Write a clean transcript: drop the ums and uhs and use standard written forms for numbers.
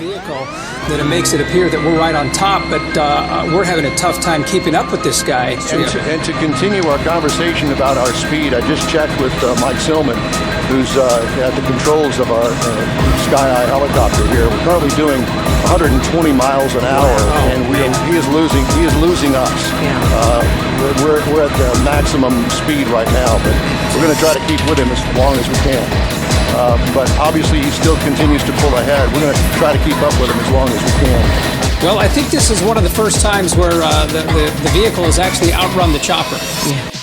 vehicle that it makes it appear that we're right on top, but we're having a tough time keeping up with this guy. And to continue our conversation about our speed, I just checked with Mike Silman, who's at the controls of our Sky Eye helicopter here. We're currently doing 120 miles an hour, and he is losing us. We're at the maximum speed right now, but we're going to try to keep with him as long as we can. But obviously, he still continues to pull ahead. We're going to try to keep up with him as long as we can. Well, I think this is one of the first times where the vehicle has actually outrun the chopper. Yeah.